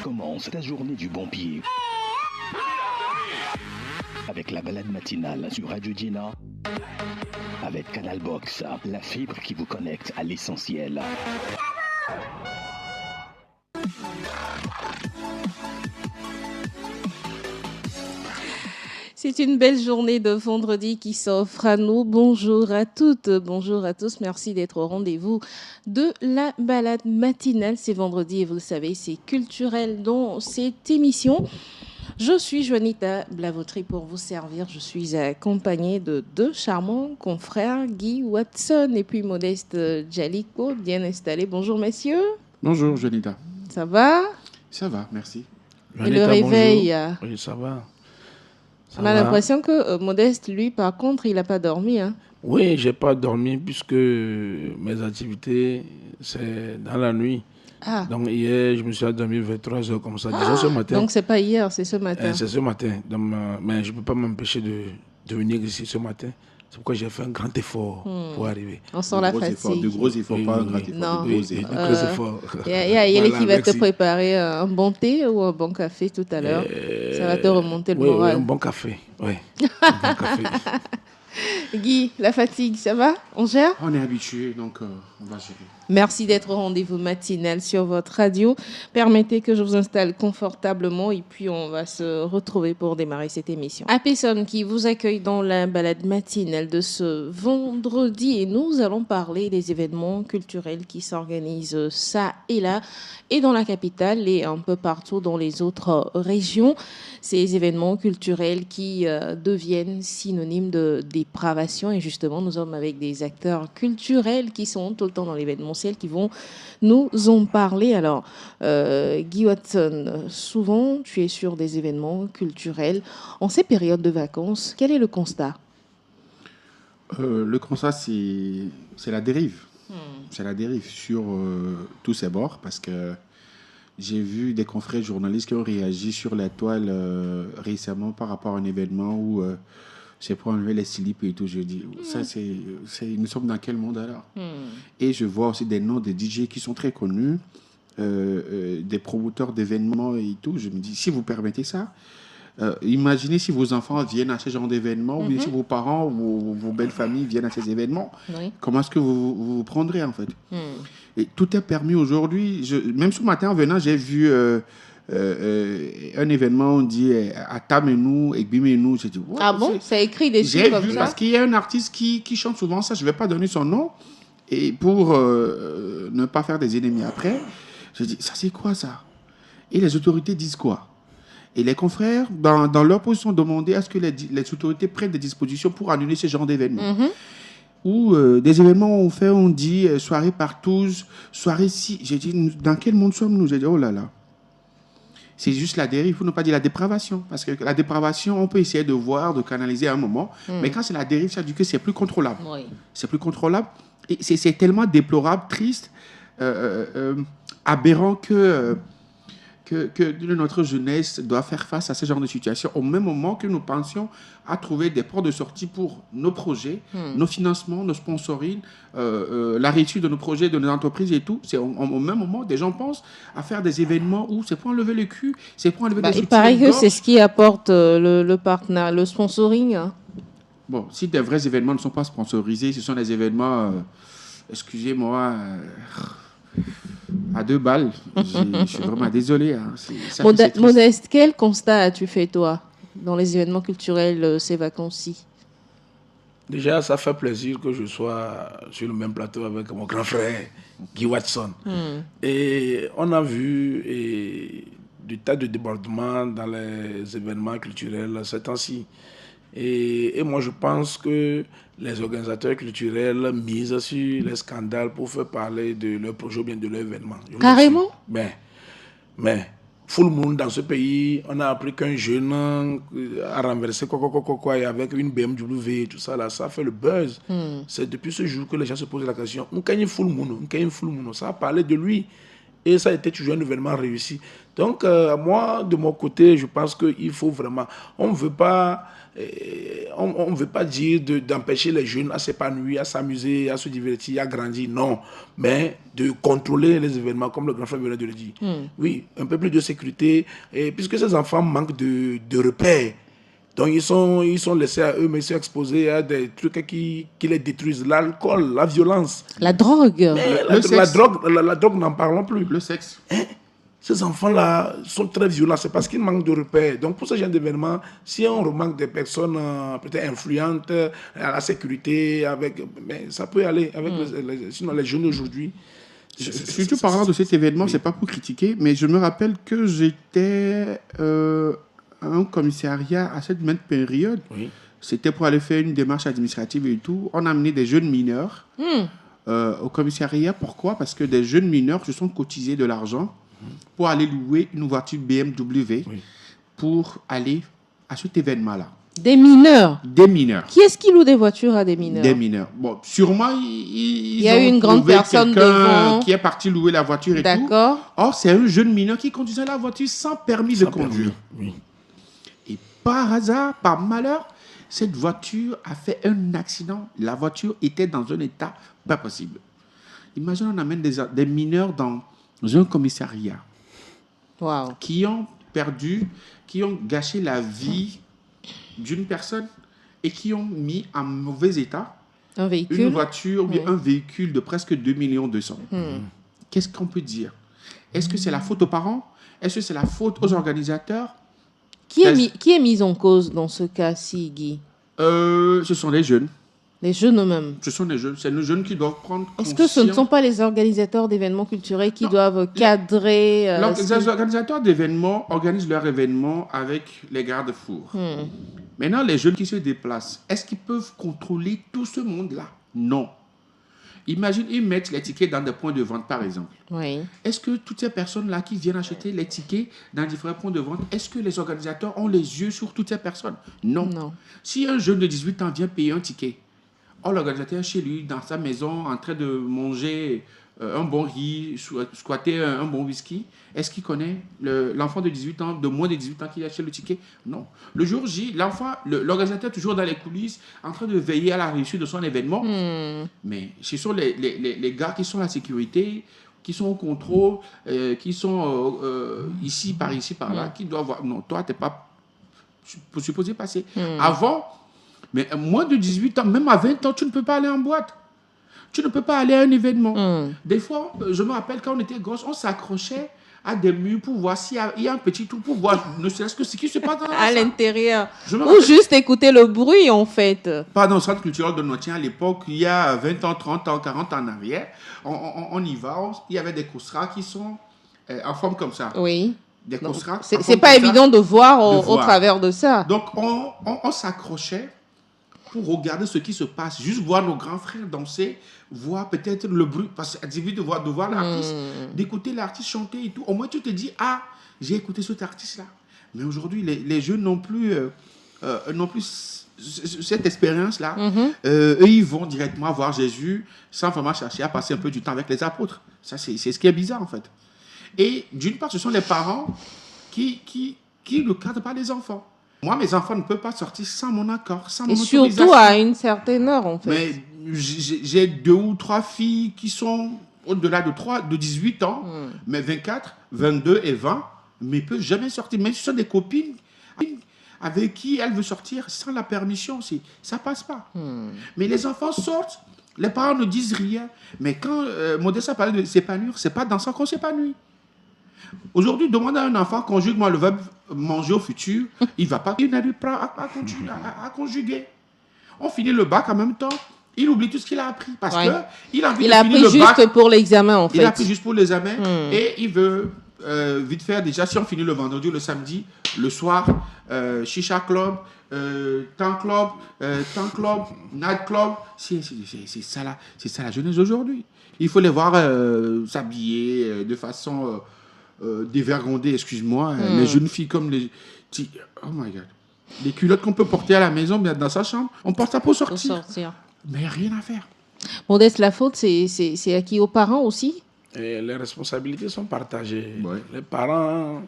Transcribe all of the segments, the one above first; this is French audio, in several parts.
Commence ta journée du bon pied. Avec la balade matinale sur Radio Dina. Avec Canal Box, la fibre qui vous connecte à l'essentiel. C'est une belle journée de vendredi qui s'offre à nous. Bonjour à toutes, bonjour à tous. Merci d'être au rendez-vous de la balade matinale. C'est vendredi et vous le savez, c'est culturel dans cette émission. Je suis Juanita Blavotry pour vous servir. Je suis accompagnée de deux charmants confrères, Guy Watson et puis Modeste Djaliko, bien installés. Bonjour messieurs. Bonjour Juanita. Ça va? Ça va, merci. Et le réveil? Oui, ça va. On a l'impression que Modeste, lui, par contre, il n'a pas dormi. Hein. Oui, je n'ai pas dormi puisque mes activités, c'est dans la nuit. Ah. Donc hier, je me suis endormi vers 3 heures comme ça. Déjà ce matin. Donc c'est pas hier, c'est ce matin. C'est ce matin. Donc, mais je ne peux pas m'empêcher de venir ici ce matin. C'est pourquoi j'ai fait un grand effort pour arriver. On sent la fatigue. De gros efforts, Oui, pas un oui, grand oui. effort. Non. De gros Et efforts. de gros efforts. Il y a Yéli qui va Merci. te préparer un bon thé ou un bon café tout à l'heure. Ça va te remonter le Oui, moral. un bon café. Oui, un bon café. Guy, la fatigue, ça va? On gère? On est habitué, donc on va gérer. Merci d'être au rendez-vous matinal sur votre radio. Permettez que je vous installe confortablement et puis on va se retrouver pour démarrer cette émission. Apesson qui vous accueille dans la balade matinale de ce vendredi et nous allons parler des événements culturels qui s'organisent ça et là et dans la capitale et un peu partout dans les autres régions. Ces événements culturels qui deviennent synonymes de dépravation et justement nous sommes avec des acteurs culturels qui sont tout le temps dans l'événementiel qui vont nous en parler. Alors, Guy Watson, souvent tu es sur des événements culturels. En ces périodes de vacances, quel est le constat? Le constat, c'est la dérive. C'est la dérive sur tous ces bords parce que j'ai vu des confrères journalistes qui ont réagi sur la toile récemment par rapport à un événement où c'est pour enlever les slips et tout. Je dis, ça, nous sommes dans quel monde alors? Et je vois aussi des noms de DJ qui sont très connus, des promoteurs d'événements et tout. Je me dis, si vous permettez ça, imaginez si vos enfants viennent à ce genre d'événements, ou bien si vos parents ou vos belles familles viennent à ces événements. Oui. Comment est-ce que vous prendrez en fait? Et tout est permis aujourd'hui. Même ce matin en venant, j'ai vu un événement, on dit Atamenou et Bimenou. J'ai dit, ah bon? Ça écrit des choses comme ça? Parce qu'il y a un artiste qui chante souvent ça. Je ne vais pas donner son nom. Et pour ne pas faire des ennemis après, j'ai dit, ça c'est quoi ça? Et les autorités disent quoi? Et les confrères, dans leur position, demandaient à ce que les autorités prennent des dispositions pour annuler ce genre d'événements. Ou des événements où on dit soirée partouze, soirée si. J'ai dit, dans quel monde sommes-nous? J'ai dit, oh là là. C'est juste la dérive, pour ne pas dire la dépravation. Parce que la dépravation, on peut essayer de voir, de canaliser à un moment. Mais quand c'est la dérive, ça veut dire que c'est plus contrôlable. Oui. C'est plus contrôlable. Et c'est tellement déplorable, triste, aberrant que notre jeunesse doit faire face à ce genre de situation au même moment que nous pensions à trouver des ports de sortie pour nos projets, nos financements, nos sponsorings, la réussite de nos projets, de nos entreprises et tout. C'est au même moment, des gens pensent à faire des événements où c'est pour enlever le cul, c'est pour enlever des il paraît que c'est ce qui apporte le partenaire, le sponsoring. Hein. Bon, si des vrais événements ne sont pas sponsorisés, ce sont des événements, excusez-moi... à 2 balles. Je suis vraiment désolé. Hein. Modeste, quel constat as-tu fait, toi, dans les événements culturels ces vacances-ci? Déjà, ça fait plaisir que je sois sur le même plateau avec mon grand frère, Guy Watson. Et on a vu du tas de débordements dans les événements culturels ces temps-ci. Et moi, je pense que les organisateurs culturels misent sur les scandales pour faire parler de leur projet ou bien de leur événement. Carrément? Mais, full monde dans ce pays, on a appris qu'un jeune a renversé quoi, et avec une BMW et tout ça, là, ça fait le buzz. C'est depuis ce jour que les gens se posent la question, on gagne full monde, ça a parlé de lui. Et ça a été toujours un événement réussi. Donc, moi, de mon côté, je pense qu'il faut vraiment... On ne veut pas dire d'empêcher les jeunes à s'épanouir, à s'amuser, à se divertir, à grandir. Non. Mais de contrôler les événements, comme le grand frère venait de le dire. Oui, un peu plus de sécurité. Et puisque ces enfants manquent de repères. Donc, ils sont laissés à eux, mais ils sont exposés à des trucs qui les détruisent. L'alcool, la violence. La drogue. La drogue, n'en parlons plus. Le sexe. Ces enfants-là sont très violents, c'est parce qu'ils manquent de repères. Donc, pour ce genre d'événement, si on remarque des personnes peut-être influentes à la sécurité, mais ça peut aller avec sinon les jeunes aujourd'hui. Surtout parlant de cet événement, c'est pas pour critiquer, mais je me rappelle que j'étais à un commissariat à cette même période. Oui. C'était pour aller faire une démarche administrative et tout. On a amené des jeunes mineurs au commissariat. Pourquoi? Parce que des jeunes mineurs se sont cotisés de l'argent pour aller louer une voiture BMW pour aller à cet événement-là. Des mineurs? Des mineurs. Qui est-ce qui loue des voitures à des mineurs? Des mineurs. Bon, sûrement, il y a eu une grande personne devant qui est parti louer la voiture et tout. D'accord. Or, c'est un jeune mineur qui conduisait la voiture sans permis de conduire. Oui. Et par hasard, par malheur, cette voiture a fait un accident. La voiture était dans un état pas possible. Imagine, on amène des mineurs dans un commissariat qui ont gâché la vie d'une personne et qui ont mis en mauvais état une voiture, un véhicule de presque 2,2 millions. Qu'est-ce qu'on peut dire? Est-ce que c'est la faute aux parents? Est-ce que c'est la faute aux organisateurs? Qui est mis en cause dans ce cas-ci, Guy? Ce sont les jeunes. Les jeunes eux-mêmes. Ce sont les jeunes. C'est les jeunes qui doivent prendre conscience. Est-ce que ce ne sont pas les organisateurs d'événements culturels qui doivent cadrer les organisateurs d'événements organisent leurs événements avec les garde-fous. Maintenant, les jeunes qui se déplacent, est-ce qu'ils peuvent contrôler tout ce monde-là? Non. Imagine, ils mettent les tickets dans des points de vente, par exemple. Oui. Est-ce que toutes ces personnes-là qui viennent acheter les tickets dans différents points de vente, est-ce que les organisateurs ont les yeux sur toutes ces personnes? Non. Si un jeune de 18 ans vient payer un ticket, l'organisateur est chez lui, dans sa maison, en train de manger un bon riz, squatter un bon whisky, est-ce qu'il connaît l'enfant de 18 ans, de moins de 18 ans qui achète le ticket? Non. Le jour J, l'organisateur est toujours dans les coulisses, en train de veiller à la réussite de son événement. Mais ce sont les gars qui sont à la sécurité, qui sont au contrôle, qui sont ici, par là, qui doivent voir. Non, toi, tu n'es pas supposé passer. Avant, mais moins de 18 ans, même à 20 ans, tu ne peux pas aller en boîte. Tu ne peux pas aller à un événement. Des fois, je me rappelle quand on était gosse, on s'accrochait à des murs pour voir s'il y a un petit trou, pour voir ne serait-ce que ce qui se passe à l'intérieur. Ou juste écouter le bruit, en fait. Pardon, au centre culturel de Notien, à l'époque, il y a 20 ans, 30 ans, 40 ans en arrière, on y va, il y avait des cousras qui sont en forme comme ça. Oui. Des cousras. C'est pas évident de voir au travers de ça. Donc, on s'accrochait pour regarder ce qui se passe, juste voir nos grands frères danser, voir peut-être le bruit, parce que de voir l'artiste, d'écouter l'artiste chanter et tout. Au moins, tu te dis, j'ai écouté cet artiste-là. Mais aujourd'hui, les jeunes n'ont plus cette expérience-là. Eux, ils vont directement voir Jésus sans vraiment chercher à passer un peu du temps avec les apôtres. Ça, c'est ce qui est bizarre, en fait. Et d'une part, ce sont les parents qui ne cadrent pas les enfants. Moi, mes enfants ne peuvent pas sortir sans mon accord, sans mon autorisation. Et surtout à une certaine heure, en fait. Mais j'ai 2 ou 3 filles qui sont au-delà de 18 ans, mais 24, 22 et 20, mais ils ne peuvent jamais sortir. Même si ce sont des copines avec qui elles veulent sortir sans la permission, ça ne passe pas. Mais les enfants sortent, les parents ne disent rien. Mais quand Modeste a parlé de s'épanouir, ce n'est pas dans ça qu'on s'épanouit. Aujourd'hui, demande à un enfant, conjugue-moi le verbe manger au futur, il ne va pas, il n'arrive pas à conjuguer. On finit le bac en même temps, il oublie tout ce qu'il a appris parce qu'il a envie de finir le bac. Il a pris juste pour l'examen, en fait. Il a pris juste pour l'examen et il veut vite faire déjà, si on finit le vendredi ou le samedi, le soir, chicha club, temps club, night club, c'est ça la jeunesse d'aujourd'hui. Il faut les voir s'habiller de façon dévergondée, excuse-moi, les jeunes filles comme les... Oh my God. Les culottes qu'on peut porter à la maison, bien dans sa chambre, on porte ça pour sortir. Mais rien à faire. Modeste, la faute, c'est à qui? Aux parents aussi? Et les responsabilités sont partagées. Ouais. Les parents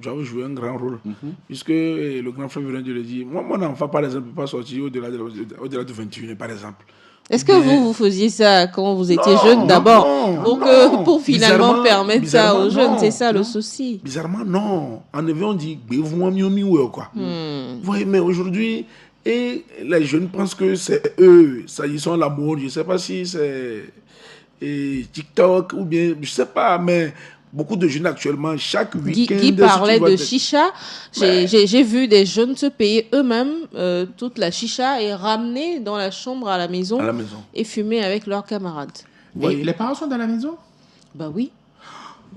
doivent jouer un grand rôle. Puisque le grand frère vient de le dire. Moi, mon enfant, par exemple, ne peut pas sortir au-delà de 21, par exemple. Est-ce que vous faisiez ça quand vous étiez Non, jeune d'abord pour finalement Bizarrement, permettre ça aux jeunes? non, C'est ça le non. souci. Bizarrement, non. En effet, on dit quoi. Vous voyez, mais aujourd'hui, et les jeunes pensent que c'est eux, ça ils sont à la mode. Je ne sais pas si c'est TikTok ou bien, je ne sais pas, mais beaucoup de jeunes actuellement, chaque week-end... Guy parlait de chicha. J'ai vu des jeunes se payer eux-mêmes toute la chicha et ramener dans la chambre à la maison, et fumer avec leurs camarades. Et les parents sont dans la maison? Bah oui.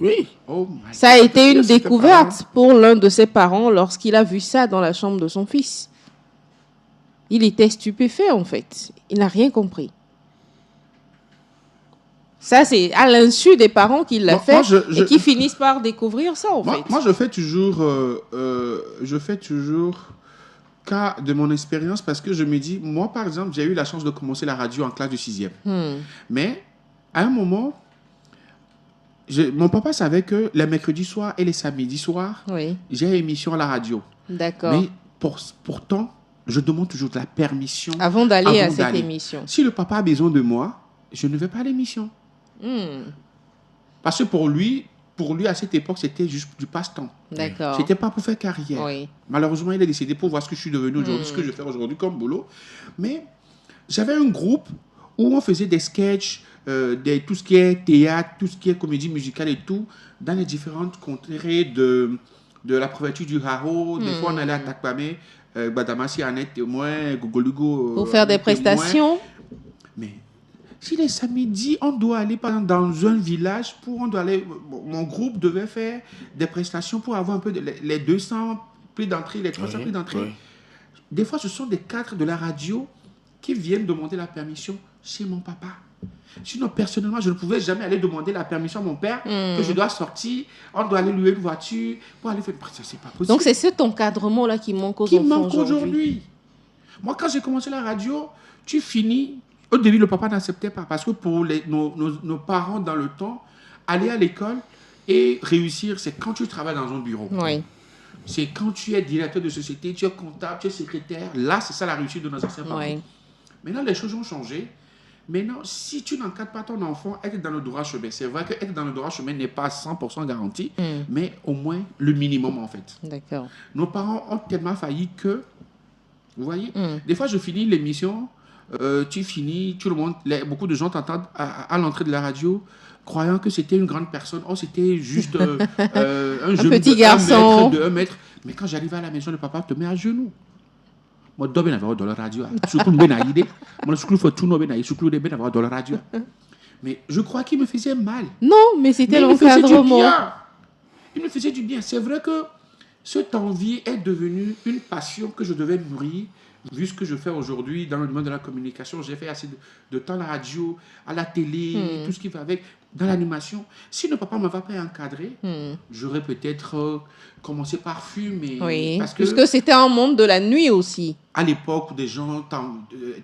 Oui. Oh my Ça a God. été une découverte pour l'un de ses parents lorsqu'il a vu ça dans la chambre de son fils. Il était stupéfait en fait. Il n'a rien compris. Ça, c'est à l'insu des parents qui l'a fait et qui finissent par découvrir ça en fait. Moi, je fais toujours cas de mon expérience parce que je me dis, moi par exemple, j'ai eu la chance de commencer la radio en classe de 6e. Mais à un moment, mon papa savait que les mercredis soirs et les samedis soirs, j'ai émission à la radio. D'accord. Mais pourtant, je demande toujours de la permission avant d'aller à cette émission. Si le papa a besoin de moi, je ne vais pas à l'émission. Parce que pour lui, à cette époque, c'était juste du passe-temps. D'accord. C'était pas pour faire carrière. Oui. Malheureusement, il est décédé pour voir ce que je suis devenu aujourd'hui, ce que je fais aujourd'hui comme boulot. Mais j'avais un groupe où on faisait des sketchs, tout ce qui est théâtre, tout ce qui est comédie musicale et tout, dans les différentes contrées de la préfecture du Haro. Des fois, on allait à Takpamé, Badamasi, Annette, témoin, Gogolugo. Pour faire des prestations. Mais si les samedis, on doit aller par exemple, dans un village, mon groupe devait faire des prestations pour avoir un peu les 200 prix d'entrée, les 300 prix d'entrée. Des fois, ce sont des cadres de la radio qui viennent demander la permission chez mon papa. Sinon, personnellement, je ne pouvais jamais aller demander la permission à mon père que je dois sortir, on doit aller louer une voiture pour aller faire une prestation. C'est pas possible. Donc, c'est cet encadrement-là qui manque aux enfants aujourd'hui. Moi, quand j'ai commencé la radio, tu finis... Au début, le papa n'acceptait pas parce que pour nos parents dans le temps, aller à l'école et réussir, c'est quand tu travailles dans un bureau. Oui. C'est quand tu es directeur de société, tu es comptable, tu es secrétaire. Là, c'est ça la réussite de nos anciens parents. Oui. Maintenant, les choses ont changé. Maintenant, si tu n'encadres pas ton enfant, être dans le droit chemin. C'est vrai qu'être dans le droit chemin n'est pas 100% garanti, mais au moins le minimum en fait. D'accord. Nos parents ont tellement failli que, vous voyez, des fois je finis l'émission... tu finis, tout le monde, beaucoup de gens t'entendent à l'entrée de la radio, croyant que c'était une grande personne. Oh, c'était juste un jeune petit garçon de 1 mètre. Mais quand j'arrive à la maison, le papa te met à genoux. Moi, je dois avoir dans la radio. Mais je crois qu'il me faisait mal. Non, mais c'était l'encadrement. Il me faisait du bien. C'est vrai que cette envie est devenue une passion que je devais nourrir. Vu ce que je fais aujourd'hui dans le domaine de la communication, j'ai fait assez de temps à la radio, à la télé, tout ce qui va avec, dans l'animation. Si le papa ne m'avait pas encadré, j'aurais peut-être commencé par fumer. Oui, parce que puisque c'était un monde de la nuit aussi. À l'époque où des gens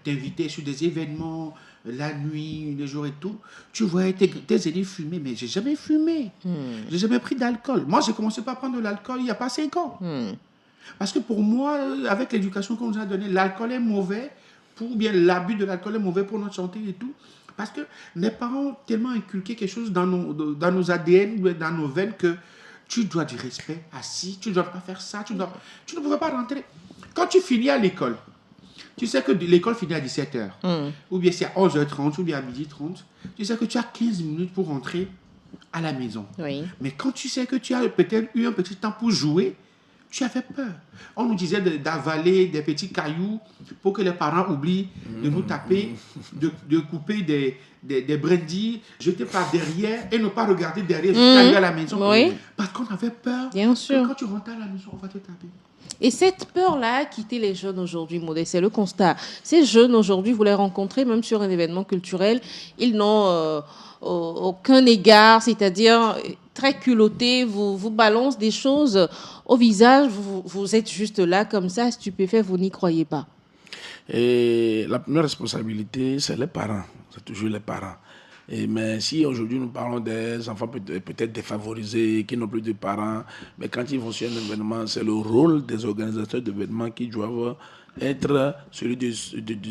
t'invitaient sur des événements, la nuit, les jours et tout, tu voyais tes aînés fumer, mais j'ai jamais fumé. J'ai jamais pris d'alcool. Moi, j'ai commencé par prendre de l'alcool il n'y a pas 5 ans. Parce que pour moi, avec l'éducation qu'on nous a donnée, l'alcool est mauvais, ou bien l'abus de l'alcool est mauvais pour notre santé et tout. Parce que mes parents ont tellement inculqué quelque chose dans nos ADN, dans nos veines, que tu dois du respect assis, tu ne dois pas faire ça, tu ne pouvais pas rentrer. Quand tu finis à l'école, tu sais que l'école finit à 17h, ou bien c'est à 11h30, ou bien à 12h30, tu sais que tu as 15 minutes pour rentrer à la maison. Oui. Mais quand tu sais que tu as peut-être eu un petit temps pour jouer, tu avais peur. On nous disait d'avaler des petits cailloux pour que les parents oublient de nous taper, de couper des brindilles, jeter par derrière et ne pas regarder derrière jusqu'à arriver à la maison. Oui. Parce qu'on avait peur. Bien sûr. Que quand tu rentres à la maison, on va te taper. Et cette peur-là a quitté les jeunes aujourd'hui, Modeste, c'est le constat. Ces jeunes aujourd'hui, vous les rencontrez même sur un événement culturel, ils n'ont aucun égard, c'est-à-dire très culottés, vous balancent des choses au visage, vous êtes juste là comme ça, stupéfait, vous n'y croyez pas. Et la première responsabilité, c'est les parents, c'est toujours les parents. Mais si aujourd'hui nous parlons des enfants peut-être défavorisés, qui n'ont plus de parents, mais quand ils vont sur un événement, c'est le rôle des organisateurs d'événements qui doivent être celui de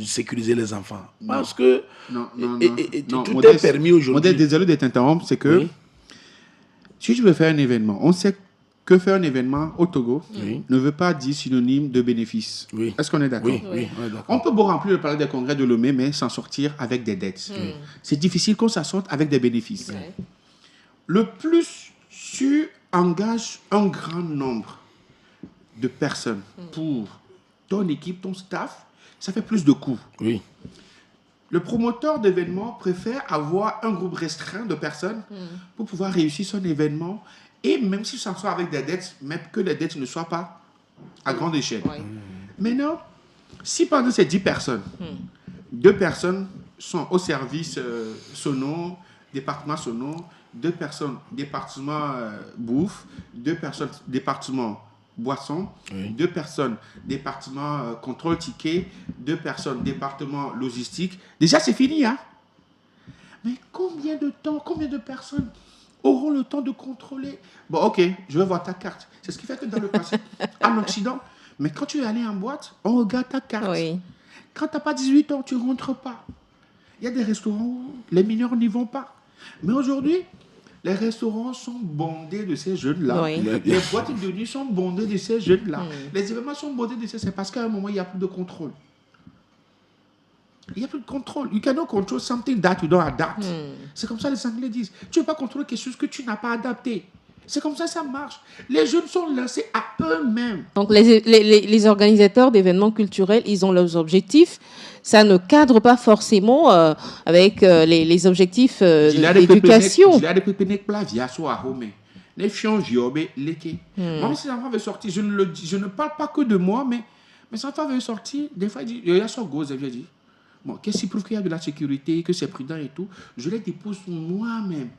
sécuriser les enfants. Parce que tout est permis aujourd'hui. Désolé de t'interrompre, c'est que si tu veux faire un événement, on sait que faire un événement au Togo ne veut pas dire synonyme de bénéfice. Oui. Est-ce qu'on est d'accord? Oui, on est d'accord. On peut beau remplir le palais des congrès de Lomé, mais s'en sortir avec des dettes. C'est difficile qu'on s'en sorte avec des bénéfices. Le plus tu engages un grand nombre de personnes pour ton équipe, ton staff, ça fait plus de coûts. Oui. Le promoteur d'événements préfère avoir un groupe restreint de personnes pour pouvoir réussir son événement, et même si ça soit avec des dettes, même que les dettes ne soient pas à grande échelle. Maintenant, si pendant ces 10 personnes, 2 personnes sont au service sono, département sono, 2 personnes département bouffe, 2 personnes département boisson, 2 personnes département contrôle ticket, 2 personnes département logistique. Déjà, c'est fini, hein? Mais combien de temps, combien de personnes auront le temps de contrôler? Bon, ok, je vais voir ta carte. C'est ce qui fait que dans le passé, en Occident, mais quand tu es allé en boîte, on regarde ta carte. Quand tu n'as pas 18 ans, tu ne rentres pas. Il y a des restaurants où les mineurs n'y vont pas. Mais aujourd'hui, les restaurants sont bondés de ces jeunes-là. Les boîtes de nuit sont bondées de ces jeunes-là. Les événements sont bondés de ces... C'est parce qu'à un moment, il n'y a plus de contrôle. Il n'y a plus de contrôle. You cannot control something that you don't adapt. C'est comme ça les Anglais disent. Tu ne peux pas contrôler quelque chose que tu n'as pas adapté. C'est comme ça marche. Les jeunes sont lancés à eux-mêmes. Donc les organisateurs d'événements culturels, ils ont leurs objectifs. Ça ne cadre pas forcément avec les objectifs d'éducation. Il y a des pépiniques via soi les fions viobé leke. Moi, si l'enfant veut sortir, je ne parle pas que de moi, mais si l'enfant veut sortir, des fois, il y a son gosse, je dis, bon, qu'est-ce qui prouve qu'il y a de la sécurité, que c'est prudent et tout, je les dépose moi-même.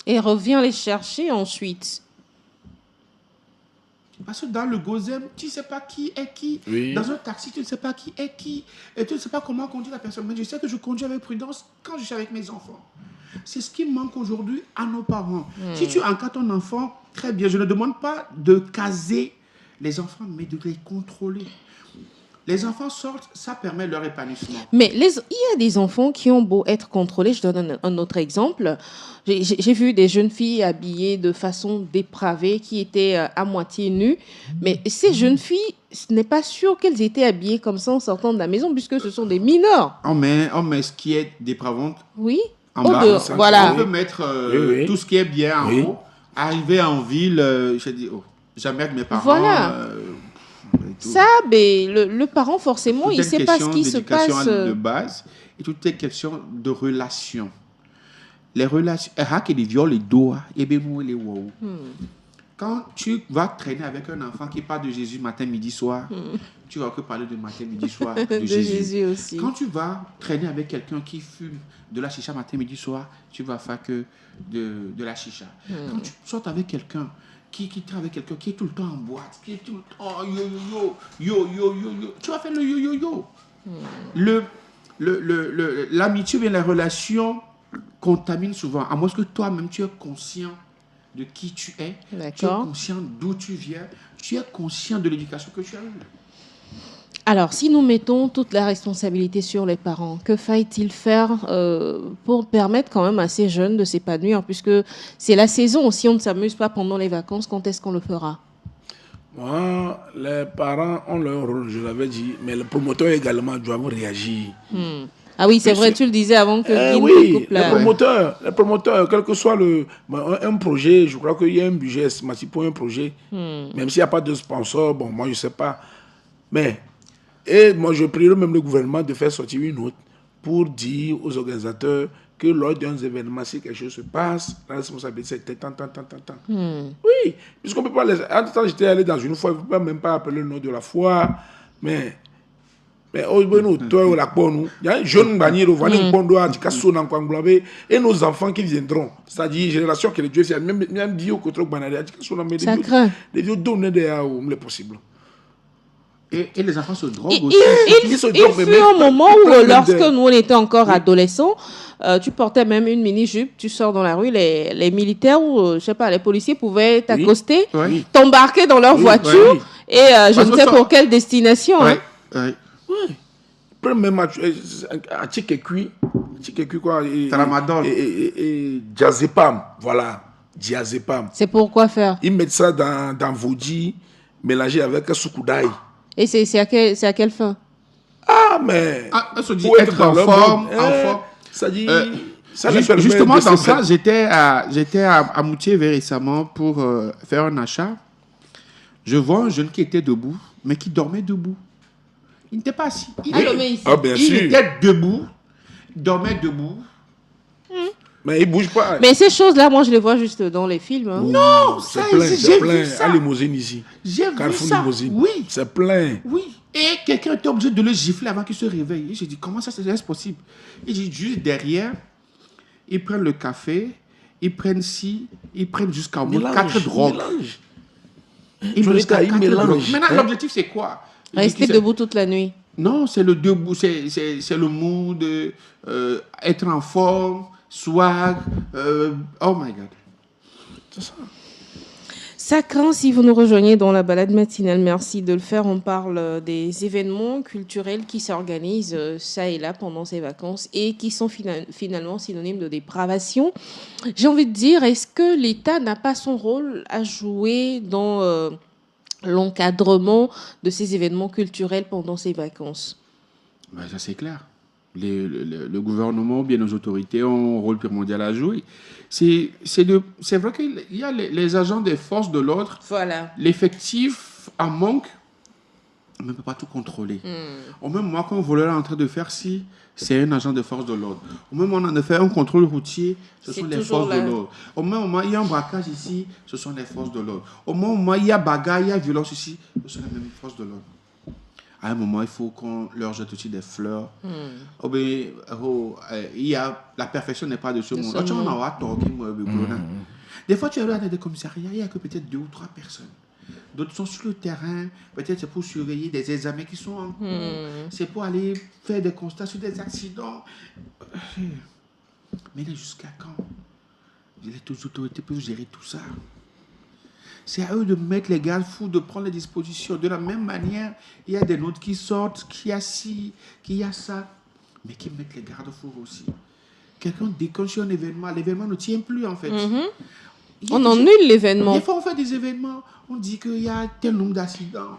Et revient les chercher ensuite. Parce que dans le Gozem, tu ne sais pas qui est qui. Dans un taxi, tu ne sais pas qui est qui. Et tu ne sais pas comment conduire la personne. Mais je sais que je conduis avec prudence quand je suis avec mes enfants. C'est ce qui manque aujourd'hui à nos parents. Si tu encadres ton enfant, très bien. Je ne demande pas de caser les enfants, mais de les contrôler. Les enfants sortent, ça permet leur épanouissement. Mais il y a des enfants qui ont beau être contrôlés. Je donne un autre exemple. J'ai vu des jeunes filles habillées de façon dépravée qui étaient à moitié nues. Mais ces jeunes filles, ce n'est pas sûr qu'elles étaient habillées comme ça en sortant de la maison puisque ce sont des mineurs. On met ce qui est dépravant en bas. Voilà. On peut mettre tout ce qui est bien en haut. Arriver en ville, je dis, jamais de mes parents... Voilà. Ça, le parent, forcément, il ne sait pas ce qui se passe. De base, et tout est question de relations. Les relations, quand tu vas traîner avec un enfant qui parle de Jésus matin, midi, soir, tu vas que parler de matin, midi, soir de Jésus aussi. Quand tu vas traîner avec quelqu'un qui fume de la chicha matin, midi, soir, tu vas faire que de la chicha. Quand tu sortes avec quelqu'un qui travaille avec quelqu'un qui est tout le temps en boîte, qui est tout le temps yo, tu vas faire le yo. L'amitié et la relation contaminent souvent, à moins que toi-même tu es conscient de qui tu es, tu es conscient d'où tu viens, tu es conscient de l'éducation que tu as eue. Alors, si nous mettons toute la responsabilité sur les parents, que faille-t-il faire pour permettre quand même à ces jeunes de s'épanouir, puisque c'est la saison, si on ne s'amuse pas pendant les vacances, quand est-ce qu'on le fera? Moi, les parents ont leur rôle, je l'avais dit, mais les promoteurs également doivent réagir. Ah oui, c'est vrai, tu le disais avant que Guy oui, coupe la... les promoteurs, quel que soit un projet, je crois qu'il y a un budget estimatif pour un projet, même s'il n'y a pas de sponsor, bon, moi je ne sais pas, mais... Et moi, je prierai même le gouvernement de faire sortir une note pour dire aux organisateurs que lors d'un événement, si quelque chose se passe, la responsabilité, c'est tant. Oui, puisqu'on ne peut pas les... En tout temps, j'étais allé dans une foire, je ne peux même pas appeler le nom de la foire, mais il y a un jeune bannier, et nos enfants qui viendront, c'est-à-dire génération que les dieux, même Dieu, les vieux donnent des possibles. Et les enfants se droguent aussi. Il fut un moment où, lorsque nous on était encore adolescents, tu portais même une mini-jupe, tu sors dans la rue, les militaires ou, je sais pas, les policiers pouvaient t'accoster, t'embarquer dans leur voiture, et je ne sais pour quelle destination. Oui. Même à Tchikekui, quoi. Tramadol. Et diazépam, voilà. Diazépam. C'est pour quoi faire? Ils mettent ça dans Vodji, mélangé avec un soukoudaï. Et c'est à quelle fin? Ah, mais... se dit être en forme. Ça dit... Justement, dans ça, j'étais à Moutier récemment pour faire un achat. Je vois un jeune qui était debout, mais qui dormait debout. Il n'était pas assis. Il était debout, dormait debout. Mais il ne bouge pas. Mais ces choses-là, moi, je les vois juste dans les films. Hein. Non, c'est plein. À Limousine ici. J'ai vu ça. Limousine. Oui. C'est plein. Oui. Et quelqu'un était obligé de le gifler avant qu'il se réveille. Et j'ai dit, comment ça c'est possible? Et j'ai dit, juste derrière, ils prennent le café, ils prennent ils prennent jusqu'à au moins 4 drogues. Ils mélangent. Maintenant, l'objectif, c'est quoi? Rester debout toute la nuit. Non, c'est le debout, c'est le mood, être en forme, swag. Oh my God. C'est ça. Ça craint si vous nous rejoignez dans la balade matinale. Merci de le faire. On parle des événements culturels qui s'organisent ça et là pendant ces vacances et qui sont finalement synonymes de dépravation. J'ai envie de dire, est-ce que l'État n'a pas son rôle à jouer dans l'encadrement de ces événements culturels pendant ces vacances? Ben, ça, c'est clair. Le gouvernement, bien nos autorités ont un rôle primordial à jouer. C'est vrai qu'il y a les agents des forces de l'ordre. Voilà. L'effectif en manque, on ne peut pas tout contrôler. Au même moment, quand un voleur est en train de faire ci, c'est un agent de force de l'ordre. Au même moment, on a fait un contrôle routier, ce sont les forces de l'ordre. Au même moment, il y a un braquage ici, ce sont les forces de l'ordre. Au même moment, il y a bagarre, il y a violence ici, ce sont les mêmes forces de l'ordre. À un moment, il faut qu'on leur jette aussi des fleurs. La perfection n'est pas de ce monde. Des fois, tu arrives dans des commissariats, il n'y a que peut-être 2 ou 3 personnes. D'autres sont sur le terrain, peut-être c'est pour surveiller des examens qui sont en cours. C'est pour aller faire des constats sur des accidents. Mais jusqu'à quand les autorités peuvent gérer tout ça? C'est à eux de mettre les garde-fous, de prendre les dispositions. De la même manière, il y a des notes qui sortent, qui y a ci, qui y a ça, mais qui mettent les garde-fous aussi. Quelqu'un déconne sur un événement, l'événement ne tient plus en fait. On annule l'événement. Des fois, on fait des événements, on dit qu'il y a tel nombre d'accidents.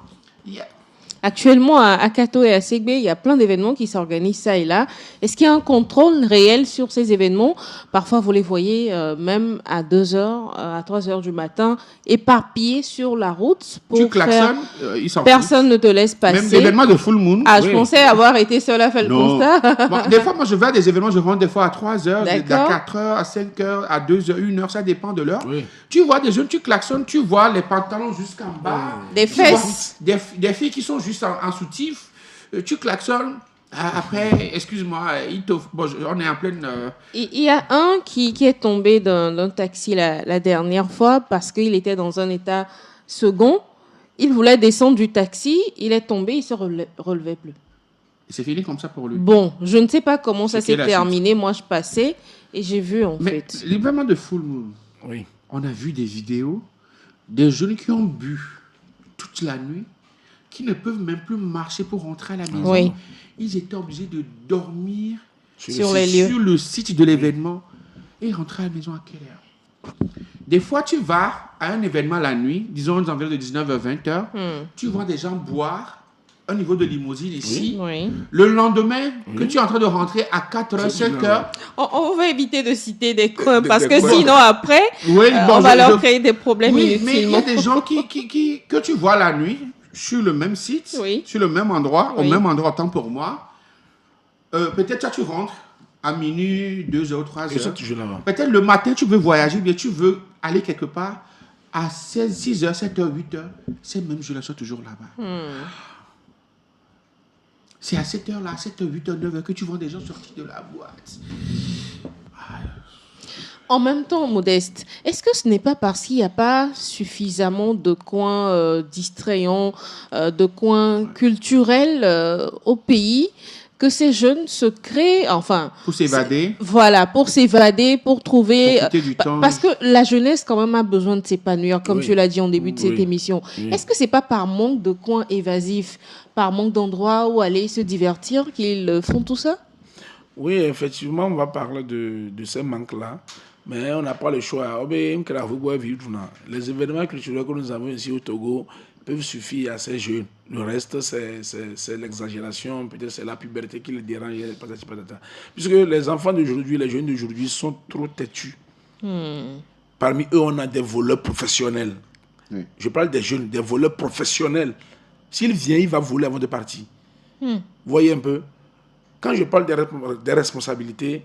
Actuellement, à Kato et à Segbe, il y a plein d'événements qui s'organisent ça et là. Est-ce qu'il y a un contrôle réel sur ces événements? Parfois, vous les voyez même à 2h, à 3h du matin, éparpillés sur la route. Tu klaxonnes, ils s'en personne ne te laisse passer. Même l'événement de Full Moon. Je pensais avoir été seule à faire le constat. Bon, des fois, moi, je vais à des événements, je rentre des fois à 3h, à 4h, à 5h, à 2h, 1h, ça dépend de l'heure. Oui. Tu vois des jeunes, tu klaxonnes, tu vois les pantalons jusqu'en bas. Des fesses. Des filles qui sont juste en soutif, tu klaxonnes. Après, excuse-moi, on est en pleine... Il y a un qui est tombé d'un taxi la dernière fois parce qu'il était dans un état second. Il voulait descendre du taxi, il est tombé, il ne se relevait plus. Et c'est fini comme ça pour lui. Bon, je ne sais pas comment ça s'est terminé. Moi, je passais et j'ai vu en fait. L'événement de Full Moon, on a vu des vidéos des jeunes qui ont bu toute la nuit, qui ne peuvent même plus marcher pour rentrer à la maison. Oui. Ils étaient obligés de dormir sur le site de l'événement et rentrer à la maison à quelle heure? Des fois, tu vas à un événement la nuit, disons aux environs de 19h, 20h, tu vois des gens boire un niveau de limousine ici. Oui. Le lendemain, que tu es en train de rentrer à 4h, 5h. On va éviter de citer des coins parce que sinon, après, on va leur créer des problèmes inutilement. Mais il y a des gens que tu vois la nuit, sur le même site, sur le même endroit, au même endroit, tant pour moi. Peut-être toi, tu rentres à minuit, 2h ou 3h. Peut-être le matin, tu veux voyager, bien tu veux aller quelque part à 6h, 7h, 8h. Ces mêmes gens-là sont toujours là-bas. C'est à 7h-là, 7h, 8h, 9h que tu vois des gens sortir de la boîte. En même temps, Modeste, est-ce que ce n'est pas parce qu'il n'y a pas suffisamment de coins distrayants, de coins culturels au pays que ces jeunes se créent, enfin... Pour s'évader. Voilà, pour s'évader, pour trouver... Profiter du temps. Parce que la jeunesse, quand même, a besoin de s'épanouir, comme Oui. tu l'as dit en début de cette Oui. émission. Oui. Est-ce que c'est pas par manque de coins évasifs, par manque d'endroits où aller se divertir qu'ils font tout ça? Oui, effectivement, on va parler de ces manques-là, mais on n'a pas le choix. Les événements culturels que nous avons ici au Togo peuvent suffire à ces jeunes. Le reste, c'est l'exagération, peut-être c'est la puberté qui les dérange, patati patata. Puisque les enfants d'aujourd'hui, les jeunes d'aujourd'hui sont trop têtus. Parmi eux, on a des voleurs professionnels. Oui. Je parle des jeunes, des voleurs professionnels. S'il vient, il va voler avant de partir. Vous voyez un peu? Quand je parle des responsabilités,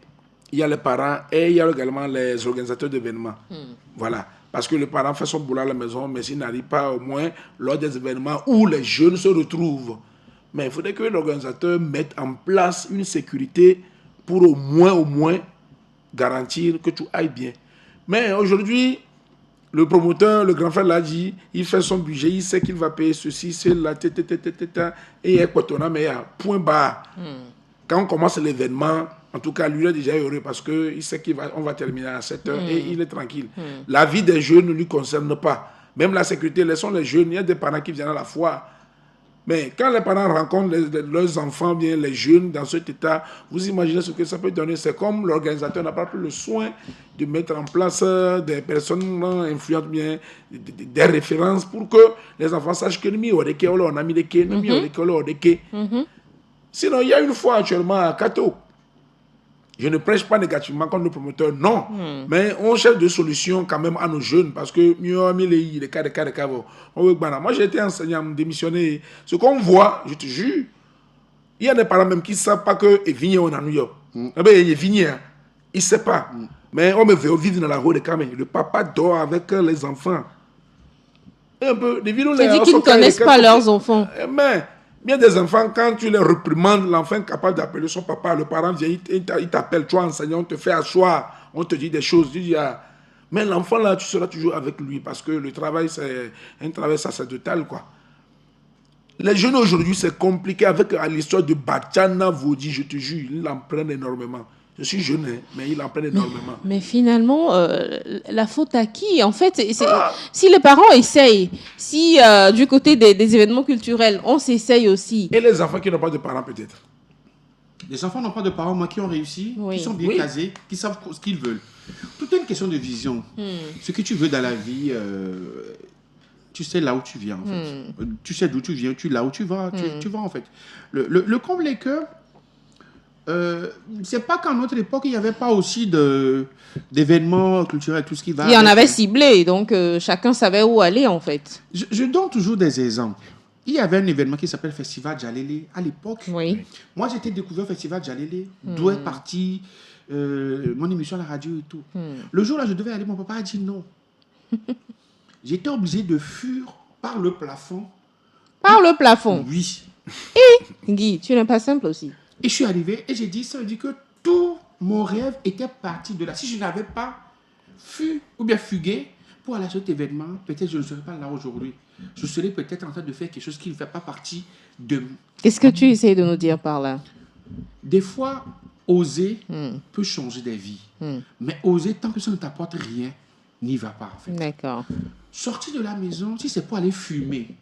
il y a les parents et il y a également les organisateurs d'événements. Voilà. Parce que le parent fait son boulot à la maison, mais s'il n'arrive pas au moins lors des événements où les jeunes se retrouvent. Mais il faudrait que l'organisateur mette en place une sécurité pour au moins garantir que tout aille bien. Mais aujourd'hui, le promoteur, le grand frère l'a dit, il fait son budget, il sait qu'il va payer ceci, cela, et il y a quoi, mais il y a point barre. Quand on commence l'événement, en tout cas, lui, il est déjà heureux parce qu'il sait qu'on va terminer à 7 heures et il est tranquille. La vie des jeunes ne lui concerne pas. Même la sécurité, laissons les jeunes. Il y a des parents qui viennent à la foire. Mais quand les parents rencontrent leurs enfants, bien les jeunes dans cet état, vous imaginez ce que ça peut donner. C'est comme l'organisateur n'a pas pris le soin de mettre en place des personnes influentes, bien, des références pour que les enfants sachent que nous, on a mis des quais, Sinon, il y a une fois actuellement à Kato. Je ne prêche pas négativement contre le promoteur, non. Mais on cherche des solutions quand même à nos jeunes parce que moi, j'ai été enseignant, démissionné. Ce qu'on voit, je te jure, il y a des parents même qui ne savent pas que Vigné on a New York. Vigné, il ne sait pas. Mais on me veut vivre dans la rue de Kamé. Le papa dort avec les enfants. Un peu, des villes où Tu dis qu'ils ne connaissent pas leurs enfants. Mais bien des enfants, quand tu les réprimandes, l'enfant est capable d'appeler son papa, le parent vient, il t'appelle, toi enseignant, on te fait asseoir, on te dit des choses. Tu dis, ah. Mais l'enfant là, tu seras toujours avec lui parce que le travail, c'est un travail sacerdotal, quoi. Les jeunes aujourd'hui, c'est compliqué avec l'histoire de Bachana Vodi, je te jure, ils en prennent énormément. Je suis jeune, hein, mais ils en prennent énormément. Mais finalement, la faute à qui? En fait, si les parents essayent, si du côté des événements culturels, on s'essaye aussi. Et les enfants qui n'ont pas de parents, peut-être. Les enfants n'ont pas de parents, mais qui ont réussi, qui sont bien casés, qui savent ce qu'ils veulent. Tout est une question de vision. Ce que tu veux dans la vie, tu sais là où tu viens, en fait. Tu sais d'où tu viens, là où tu vas, tu vas, en fait. Le comble est que c'est pas qu'à notre époque, il n'y avait pas aussi d'événements culturels, tout ce qui va. Il y en avait ciblé, donc chacun savait où aller, en fait. Je donne toujours des exemples. Il y avait un événement qui s'appelle Festival Djalélé à l'époque. Oui. Moi, j'étais découvert au Festival Djalélé, d'où est partie mon émission à la radio et tout. Le jour-là, je devais aller, mon papa a dit non. J'étais obligé de fuir par le plafond. Par le plafond? Oui. Et Guy, tu n'es pas simple aussi. Et je suis arrivé et j'ai dit, ça veut dire que tout mon rêve était parti de là. Si je n'avais pas fui ou bien fugué pour aller à cet événement, peut-être je ne serais pas là aujourd'hui. Je serais peut-être en train de faire quelque chose qui ne fait pas partie de... Qu'est-ce que tu essayes de nous dire par là? Des fois, oser peut changer des vies. Mais oser, tant que ça ne t'apporte rien, n'y va pas, en fait. D'accord. Sortir de la maison, si c'est pour aller fumer,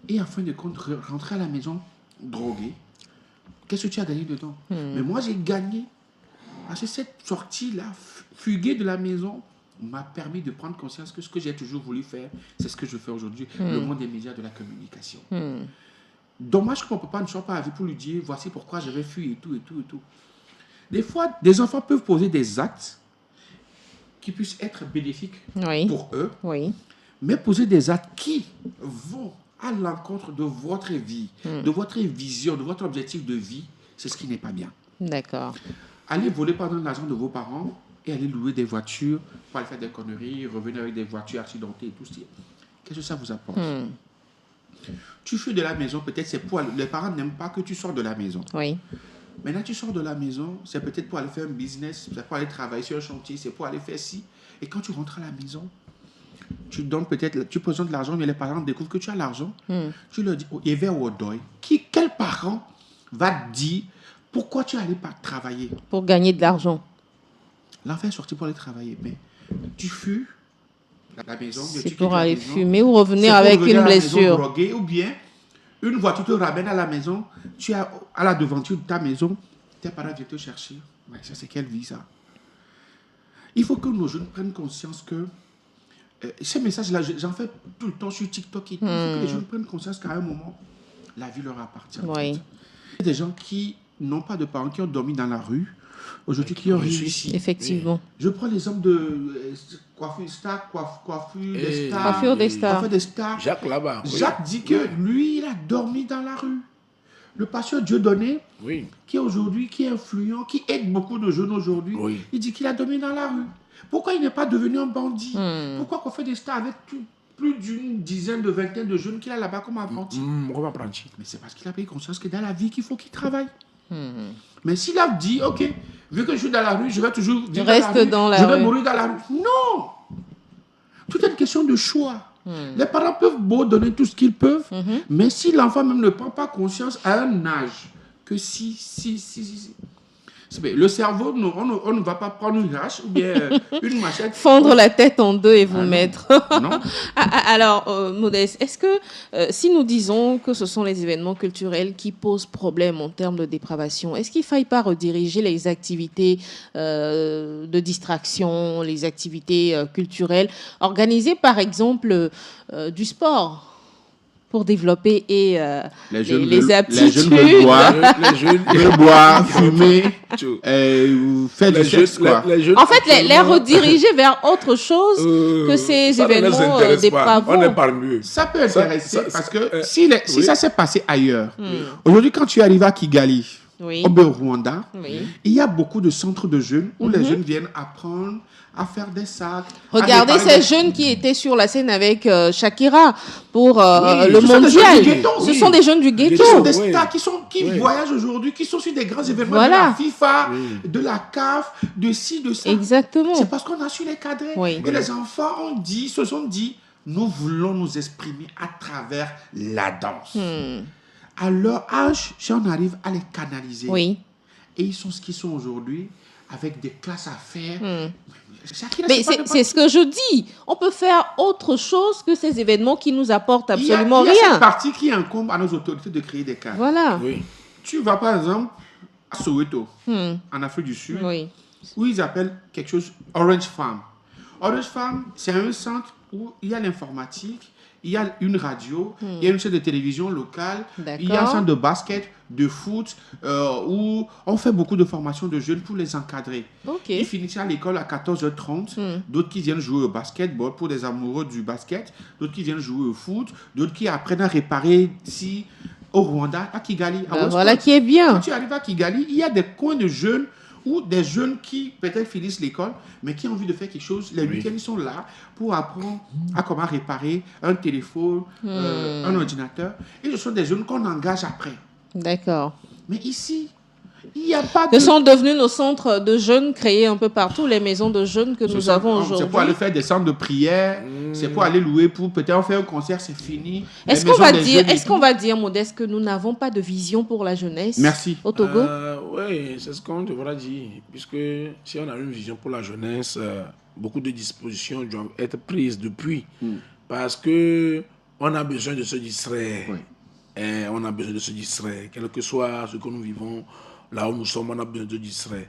et en fin de compte, rentrer à la maison drogué, qu'est-ce que tu as gagné dedans? Mais moi, j'ai gagné. Parce que cette sortie-là, fuguer de la maison, m'a permis de prendre conscience que ce que j'ai toujours voulu faire, c'est ce que je fais aujourd'hui, le monde des médias, de la communication. Dommage que mon papa ne soit pas à vie pour lui dire, voici pourquoi j'avais fui et tout, et tout, et tout. Des fois, des enfants peuvent poser des actes qui puissent être bénéfiques pour eux, mais poser des actes qui vont à l'encontre de votre vie, de votre vision, de votre objectif de vie, c'est ce qui n'est pas bien. D'accord. Allez voler pendant l'argent de vos parents et aller louer des voitures pour aller faire des conneries, revenir avec des voitures accidentées et tout ça. Qu'est-ce que ça vous apporte? Tu fuis de la maison, peut-être c'est pour... Les parents n'aiment pas que tu sors de la maison. Oui. Maintenant, tu sors de la maison, c'est peut-être pour aller faire un business, c'est pour aller travailler sur un chantier, c'est pour aller faire ci. Et quand tu rentres à la maison, tu présentes l'argent, mais les parents découvrent que tu as l'argent. Tu leur dis, et vers Wodoy, quel parent va te dire pourquoi tu n'allais pas travailler? Pour gagner de l'argent. L'enfant est sorti pour aller travailler, mais tu fuis la maison. C'est pour aller fumer ou revenir avec une blessure. Droguer, ou bien une voiture te ramène à la maison, tu es à la devanture de ta maison, tes parents viennent te chercher. Ouais, ça, c'est quelle vie, ça? Il faut que nos jeunes prennent conscience que ces messages-là, j'en fais tout le temps sur TikTok et tout. Il faut que les jeunes prennent conscience qu'à un moment, la vie leur appartient. Oui. Il y a des gens qui n'ont pas de parents, qui ont dormi dans la rue, aujourd'hui qui ont réussi. Effectivement. Je prends l'exemple de coiffure des stars. Jacques là-bas. Jacques dit que lui, il a dormi dans la rue. Le pasteur Dieudonné, qui est influent, qui aide beaucoup de jeunes aujourd'hui, il dit qu'il a dormi dans la rue. Pourquoi il n'est pas devenu un bandit? Pourquoi qu'on fait des stars avec plus d'une dizaine, de vingtaine de jeunes qu'il a là-bas comme apprenti? Mais c'est parce qu'il a pris conscience que dans la vie, qu'il faut qu'il travaille. Mais s'il a dit, ok, vu que je suis dans la rue, je vais toujours vivre dans la rue, je vais mourir dans la rue. Non! Tout est une question de choix. Les parents peuvent beau donner tout ce qu'ils peuvent, mais si l'enfant même ne prend pas conscience à un âge que si. Le cerveau, on ne va pas prendre une hache ou bien une machette. Fendre la tête en deux et vous mettre. Non. Alors, Modeste, est-ce que si nous disons que ce sont les événements culturels qui posent problème en termes de dépravation, est-ce qu'il ne faille pas rediriger les activités de distraction, les activités culturelles, organiser par exemple du sport pour développer les aptitudes. Les jeunes veulent boire, fumer, faire du sexe, quoi. En fait, les rediriger vers autre chose que ces événements dépravants. On est par mieux. Ça peut intéresser parce que si ça s'est passé ailleurs, aujourd'hui, quand tu arrives à Kigali, au Rwanda, il y a beaucoup de centres de jeunes où les jeunes viennent apprendre à faire des sacs. Regardez ces jeunes qui étaient sur la scène avec Shakira pour le mondial. Ce sont des jeunes du ghetto. Ce sont des stars qui voyagent aujourd'hui, qui sont sur des grands événements de la FIFA, de la CAF, de ci, de ça. Exactement. C'est parce qu'on a su les cadrer. Et les enfants se sont dit, nous voulons nous exprimer à travers la danse. À leur âge, si on arrive à les canaliser, et ils sont ce qu'ils sont aujourd'hui, avec des classes à faire. Mais c'est ce que je dis. On peut faire autre chose que ces événements qui nous apportent absolument rien. Il y a cette partie qui incombe à nos autorités de créer des cadres. Voilà. Tu vas par exemple à Soweto, en Afrique du Sud, où ils appellent quelque chose Orange Farm. Orange Farm, c'est un centre où il y a l'informatique, il y a une radio, il y a une chaîne de télévision locale, il y a un centre de basket, de foot, où on fait beaucoup de formations de jeunes pour les encadrer. Ils finissent à l'école à 14h30, d'autres qui viennent jouer au basketball pour des amoureux du basket, d'autres qui viennent jouer au foot, d'autres qui apprennent à réparer ici au Rwanda, à Kigali. Voilà qui est bien. Quand tu arrives à Kigali, il y a des coins de jeunes ou des jeunes qui peut-être finissent l'école, mais qui ont envie de faire quelque chose. Les week-ends, ils sont là pour apprendre à comment réparer un téléphone, un ordinateur. Et ce sont des jeunes qu'on engage après. D'accord. Mais ici, il n'y a pas Ce sont devenus nos centres de jeunes créés un peu partout, les maisons de jeunes que nous avons aujourd'hui. C'est pour aller faire des centres de prière, c'est pour aller louer, pour peut-être faire un concert, c'est fini. Est-ce qu'on va dire, Modeste, que nous n'avons pas de vision pour la jeunesse au Togo? Oui, c'est ce qu'on devra dire. Puisque si on a une vision pour la jeunesse, beaucoup de dispositions doivent être prises depuis. Parce qu'on a besoin de se distraire. Et on a besoin de se distraire. Quel que soit ce que nous vivons, là où nous sommes, on a besoin de se distraire.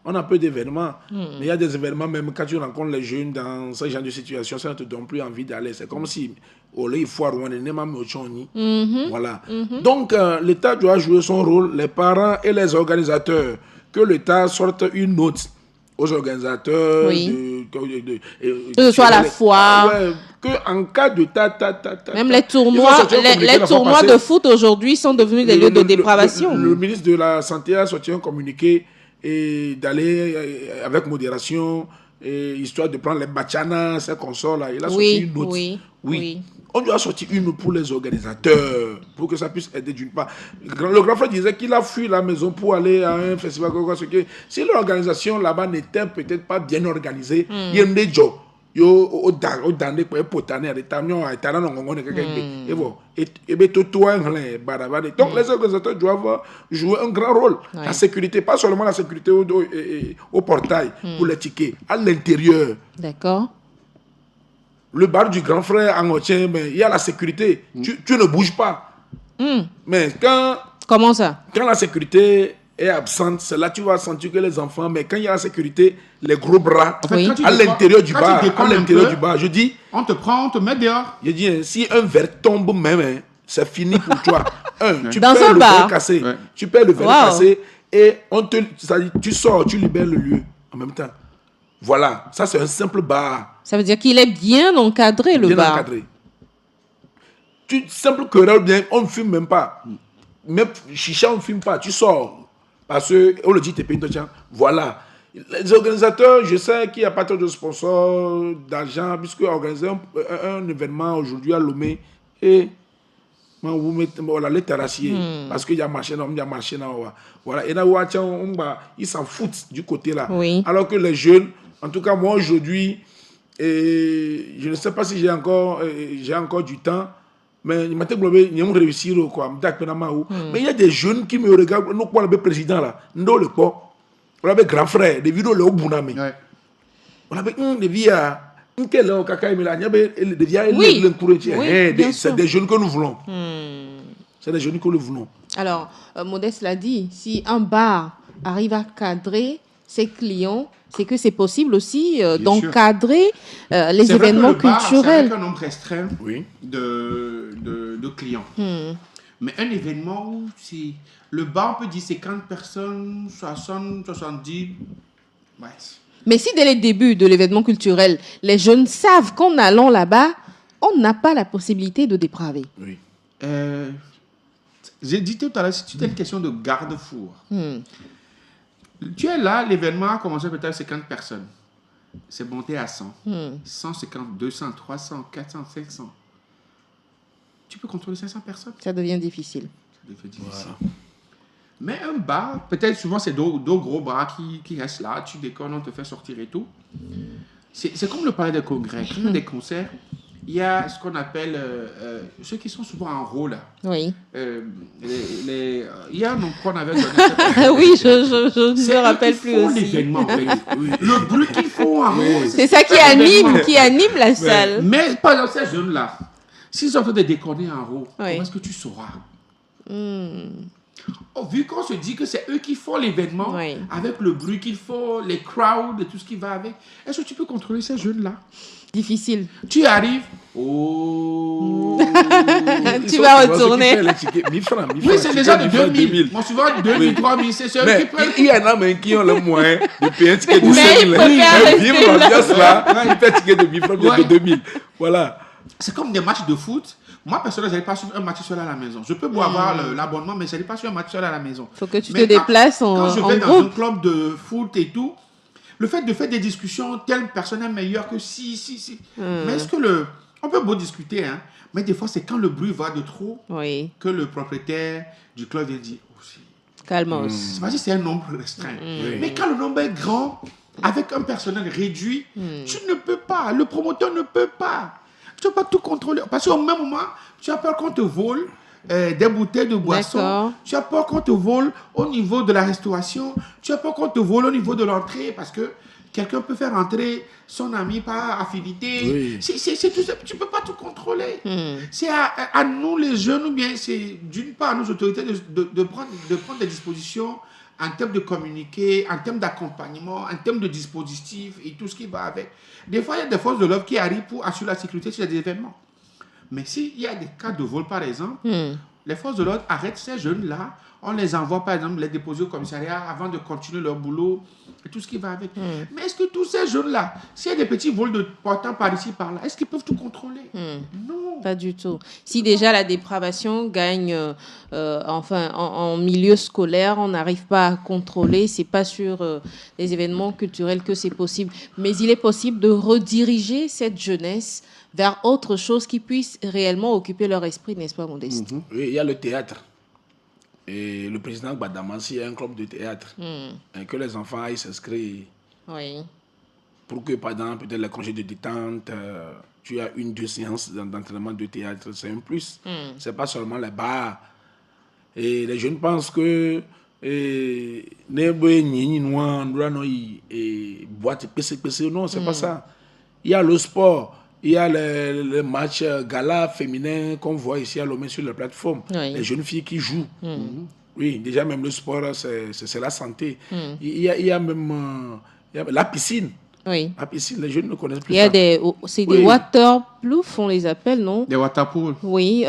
On a peu d'événements, mais il y a des événements, même quand tu rencontres les jeunes dans ce genre de situation, ça ne te donne plus envie d'aller. C'est comme si, il faut voilà. Donc, l'État doit jouer son rôle, les parents et les organisateurs, que l'État sorte une note aux organisateurs, que ce soit la foire, qu'en cas de même les tournois de foot aujourd'hui sont devenus des lieux de dépravation. Le ministre de la Santé a sorti un communiqué et d'aller avec modération, histoire de prendre les bachanas, ces consorts-là. Il a sorti une note. On doit sortir une pour les organisateurs, pour que ça puisse aider d'une part. Le grand frère disait qu'il a fui la maison pour aller à un festival. Si l'organisation là-bas n'était peut-être pas bien organisée, il y a des jobs. Donc les organisateurs doivent jouer un grand rôle. La sécurité, pas seulement la sécurité au portail pour les tickets, à l'intérieur. D'accord. Le bar du grand frère en Otien, il y a la sécurité. Tu ne bouges pas. Mais comment ça? Quand la sécurité est absente, c'est là que tu vas sentir que les enfants, mais quand il y a la sécurité, les gros bras, en fait, à l'intérieur du bar, je dis, on te prend, on te met dehors. Je dis, si un verre tombe même, c'est fini pour toi. Tu dans perds un le bar. verre cassé. Tu perds le verre cassé et tu sors, tu libères le lieu en même temps. Voilà, ça c'est un simple bar. Ça veut dire qu'il est bien encadré, le bar. Bien encadré. Simple querelle, bien, on ne fume même pas. Même chicha, on ne fume pas. Tu sors. Parce qu'on le dit, t'es payé, voilà. Les organisateurs, je sais qu'il n'y a pas trop de sponsors, d'argent, puisque organiser un événement aujourd'hui à Lomé, et vous mettez les terrassiers, parce qu'il y a marché là, voilà. Et là, ils s'en foutent du côté là. Oui. Alors que les jeunes, en tout cas moi aujourd'hui, je ne sais pas si j'ai encore du temps, mais ils m'ont réussi quoi. Mais il y a des jeunes qui me regardent, nous quoi le président là, nous le quoi. On avait grand frère, des vidéos le Bunami. On avait des vies c'est des jeunes que nous voulons. C'est des jeunes que nous voulons. Alors, Modeste l'a dit, si un bar arrive à cadrer ses clients, c'est que c'est possible aussi d'encadrer les événements culturels. C'est un nombre restreint de clients. Mais un événement où le bar, on peut dire 50 personnes, 60, 70. Ouais. Mais si dès le début de l'événement culturel, les jeunes savent qu'en allant là-bas, on n'a pas la possibilité de dépraver. Oui. J'ai dit tout à l'heure, si tu as une question de garde-fou, tu es là, l'événement a commencé peut-être 50 personnes. C'est monté à 100. 150, 200, 300, 400, 500. Tu peux contrôler 500 personnes. Ça devient difficile. Ça devient difficile. Voilà. Mais un bar, peut-être souvent c'est deux gros bars qui restent là, tu déconnes, on te fait sortir et tout. C'est comme le palais des congrès. Quand il y a des concerts, il y a ce qu'on appelle ceux qui sont souvent en rôle là. Oui. Il y a un nom qu'on avait donné. Oui, je ne me rappelle plus aussi. L'événement, oui. Le bruit qu'ils font en rôle. C'est ça qui anime la salle. Mais par exemple, ces jeunes-là, s'ils sont en train de déconner en rôle, comment est-ce que tu sauras? Vu qu'on se dit que c'est eux qui font l'événement, avec le bruit qu'il faut, les crowds et tout ce qui va avec, est-ce que tu peux contrôler ces jeunes-là? Difficile. Tu arrives, tu vas retourner. Oui, c'est déjà de 2000. Moi, souvent 2000, 3000, c'est ceux qui prennent. Il y en a même qui ont le moyen de payer un ticket de 5000. Mais vivre l'ambiance là, il fait un ticket de 1000 francs de 2000. Voilà. C'est comme des matchs de foot. Moi, personnellement, je n'allais pas suivre un match seul à la maison. Je peux avoir l'abonnement, mais je n'allais pas suivre un match seul à la maison. Il faut que tu te déplaces en groupe. Quand je vais dans un club de foot et tout, le fait de faire des discussions, telle personne est meilleure que si. Mais est-ce que on peut beau discuter, hein, mais des fois, c'est quand le bruit va de trop que le propriétaire du club vient dire calmos. C'est pas si c'est un nombre restreint. Mais quand le nombre est grand, avec un personnel réduit, tu ne peux pas. Le promoteur ne peut pas. Tu ne peux pas tout contrôler. Parce qu'au même moment, tu as peur qu'on te vole des bouteilles de boissons. Tu as peur qu'on te vole au niveau de la restauration. Tu as peur qu'on te vole au niveau de l'entrée parce que quelqu'un peut faire entrer son ami par affinité. C'est tout ça. Tu ne peux pas tout contrôler. C'est à nous, les jeunes, ou bien c'est d'une part à nos autorités de prendre des dispositions en termes de communiquer, en termes d'accompagnement, en termes de dispositifs et tout ce qui va avec. Des fois, il y a des forces de l'ordre qui arrivent pour assurer la sécurité sur des événements. Mais s'il y a des cas de vol, par exemple, les forces de l'ordre arrêtent ces jeunes-là, on les envoie, par exemple, les déposer au commissariat avant de continuer leur boulot et tout ce qui va avec. Mais est-ce que tous ces jeunes-là, s'il y a des petits vols de portants par ici, par là, est-ce qu'ils peuvent tout contrôler? Non. Pas du tout. Si déjà la dépravation gagne en milieu scolaire, on n'arrive pas à contrôler, c'est pas sur les événements culturels que c'est possible. Mais il est possible de rediriger cette jeunesse vers autre chose qui puisse réellement occuper leur esprit, n'est-ce pas, Modeste? Oui, il y a le théâtre. Et le président Gbadamassi a un club de théâtre. Et que les enfants aillent s'inscrire. Oui. Pour que pendant peut-être les congés de détente, tu as 1-2 séances d'entraînement de théâtre. C'est un plus. C'est pas seulement les bars. Et les jeunes pensent que non, c'est pas ça. Il y a le sport. Il y a les matchs gala féminins qu'on voit ici à Lomé sur la plateforme. Oui. Les jeunes filles qui jouent. Oui, déjà même le sport, c'est la santé. Il y a même la piscine. Oui. La piscine, les jeunes ne connaissent plus Il y a ça. des waterploufs, on les appelle, non? Des waterpools. Oui,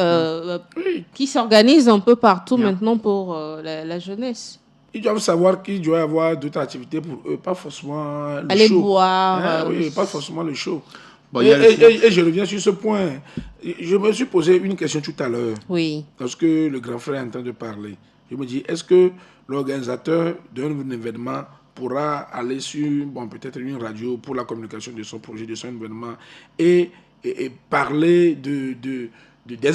qui s'organisent un peu partout maintenant pour la jeunesse. Ils doivent savoir qu'il doit y avoir d'autres activités pour eux, pas forcément le Aller show. boire. Oui, pas forcément le show. Bon, Et je reviens sur ce point. Je me suis posé une question tout à l'heure. Oui. Lorsque le grand frère est en train de parler. Je me dis, est-ce que l'organisateur d'un événement pourra aller sur, peut-être une radio pour la communication de son projet, de son événement, et parler des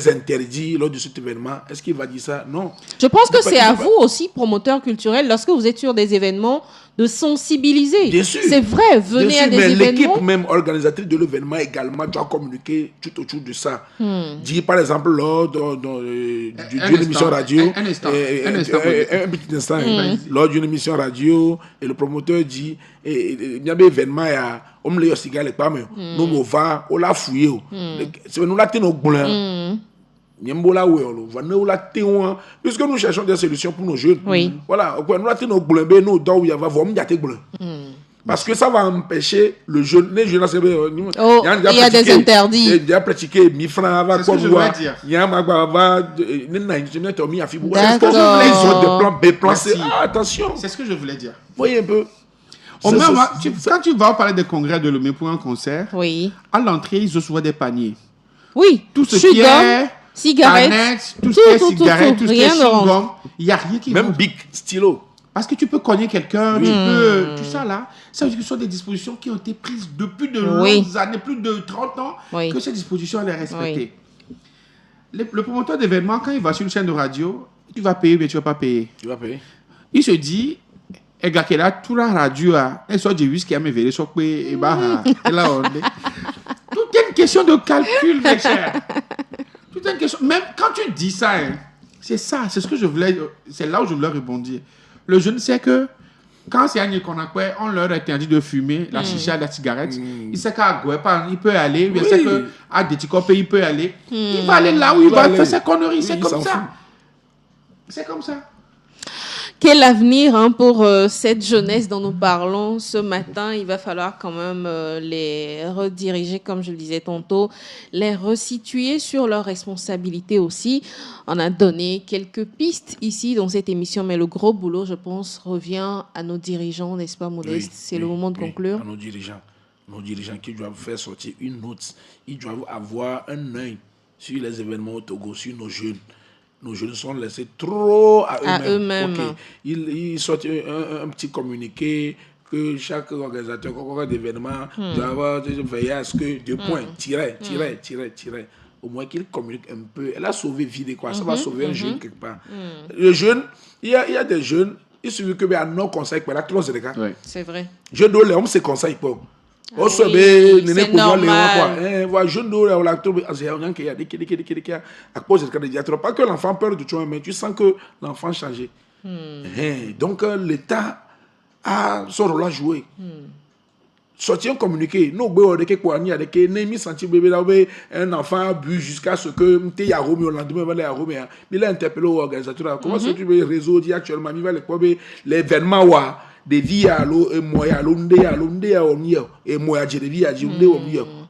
interdits lors de cet événement? Est-ce qu'il va dire ça? Non. Je pense que c'est à vous aussi, promoteurs culturels, lorsque vous êtes sur des événements, de sensibiliser. Bien sûr. C'est vrai, venez à des mais événements. l'équipe même organisatrice de l'événement également doit communiquer tout autour de ça. Dire par exemple lors d'une émission radio, un petit instant, lors d'une émission radio, et le promoteur dit, il y a un événement, on me l'a dit, nous va, on l'a fouillé. C'est nous l'avons nos boulins. Puisque nous cherchons des solutions pour nos jeunes. Oui. Voilà. Parce que ça va empêcher le jeune. Les jeunes, il y a des interdits. Il y a pratiqué mi-franc. C'est ce que je voulais dire. Il y a ils ont des plans B, plans C. Attention. C'est ce que je voulais dire. Voyez un peu. Quand tu vas parler des congrès de Lomé pour un concert, Oui. à l'entrée, ils ont souvent des paniers. Oui. Tout ce qui est cigarettes, tout ce qui est cigarettes, tout ce qui est chewing-gum, il n'y a rien qui même va. Big stylo. Parce que tu peux cogner quelqu'un, tu peux... Tout ça là, ça veut dire que ce sont des dispositions qui ont été prises depuis de longues années, plus de 30 ans, que ces dispositions, elles sont respectées. Le promoteur d'événement, quand il va sur une chaîne de radio, tu vas payer, mais tu ne vas pas payer. Tu vas payer. Il se dit, et gars, là, tout la radio, elle sort du whisky, elle me verrait, et là, on est... Tout est une question de calcul, mes chers. Tout est une question... Même quand tu dis ça, c'est ça, c'est ce que je voulais... C'est là où je voulais rebondir. Le jeune sait que quand c'est un Konakwe, on leur interdit de fumer la chicha, la cigarette. Il sait qu'à Gouepa, il peut aller. Il sait qu'à Déticopé, il peut aller. Il va aller là où il va faire ses conneries. C'est comme ça. C'est comme ça. Quel avenir pour cette jeunesse dont nous parlons ce matin? Il va falloir quand même les rediriger, comme je le disais tantôt, les resituer sur leurs responsabilités aussi. On a donné quelques pistes ici dans cette émission, mais le gros boulot, je pense, revient à nos dirigeants, n'est-ce pas, Modeste? C'est le moment de conclure. À nos dirigeants qui doivent faire sortir une note. Ils doivent avoir un œil sur les événements au Togo, sur nos jeunes. Nos jeunes sont laissés trop à eux-mêmes. Okay. Ils sortent un petit communiqué que chaque organisateur, d'événement doit avoir veillé à ce que, deux points, tirer. Au moins qu'il communique un peu. Elle a sauvé vie, quoi. Ça va sauver un jeune quelque part. Le jeune, il y a des jeunes, il suffit que à nos conseils, c'est vrai. Je dois les hommes se conseillent pas. C'est normal. Pas que l'enfant peur de toi, mais tu sens que l'enfant change. Donc l'État a son rôle à jouer. Sortir un communiqué. Un enfant a bu jusqu'à ce que il a interpellé l'organisateur. Comment est-ce que tu veux le réseau dit actuellement l'événement des vies à l'eau et moi à l'onde et moi à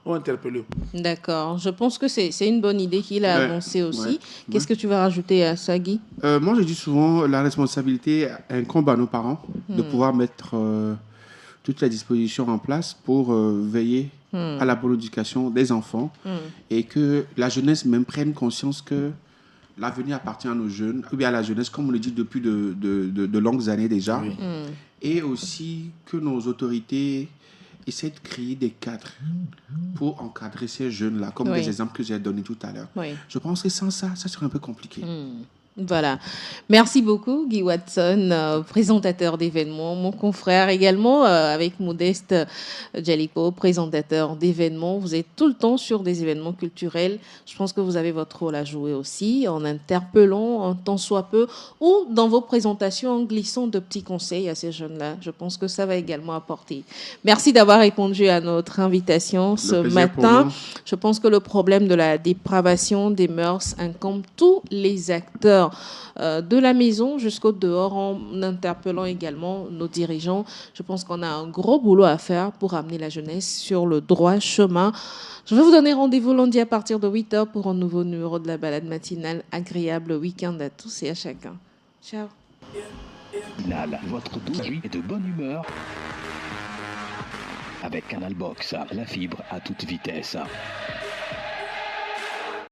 on interpelle. D'accord. Je pense que c'est une bonne idée qu'il a avancée aussi. Qu'est-ce que tu vas rajouter à ça, Guy? Moi, je dis souvent la responsabilité incombe à nos parents de pouvoir mettre toutes les dispositions en place pour veiller à la bonne éducation des enfants et que la jeunesse même prenne conscience que l'avenir appartient à nos jeunes, ou bien à la jeunesse, comme on le dit depuis de longues années déjà. Oui. Et aussi que nos autorités essaient de créer des cadres pour encadrer ces jeunes-là, comme des exemples que j'ai donnés tout à l'heure. Oui. Je pense que sans ça, ça serait un peu compliqué. Voilà. Merci beaucoup, Guy Watson, présentateur d'événements. Mon confrère également, avec Modeste Djalipo, présentateur d'événements. Vous êtes tout le temps sur des événements culturels. Je pense que vous avez votre rôle à jouer aussi, en interpellant un tant soit peu, ou dans vos présentations, en glissant de petits conseils à ces jeunes-là. Je pense que ça va également apporter. Merci d'avoir répondu à notre invitation ce matin. Je pense que le problème de la dépravation des mœurs incombe tous les acteurs de la maison jusqu'au dehors, en interpellant également nos dirigeants. Je pense qu'on a un gros boulot à faire pour amener la jeunesse sur le droit chemin. Je vais vous donner rendez-vous lundi à partir de 8h pour un nouveau numéro de la balade matinale. Agréable week-end à tous et à chacun. Ciao. Votre dose et de bonne humeur avec Canal Box, la fibre à toute vitesse.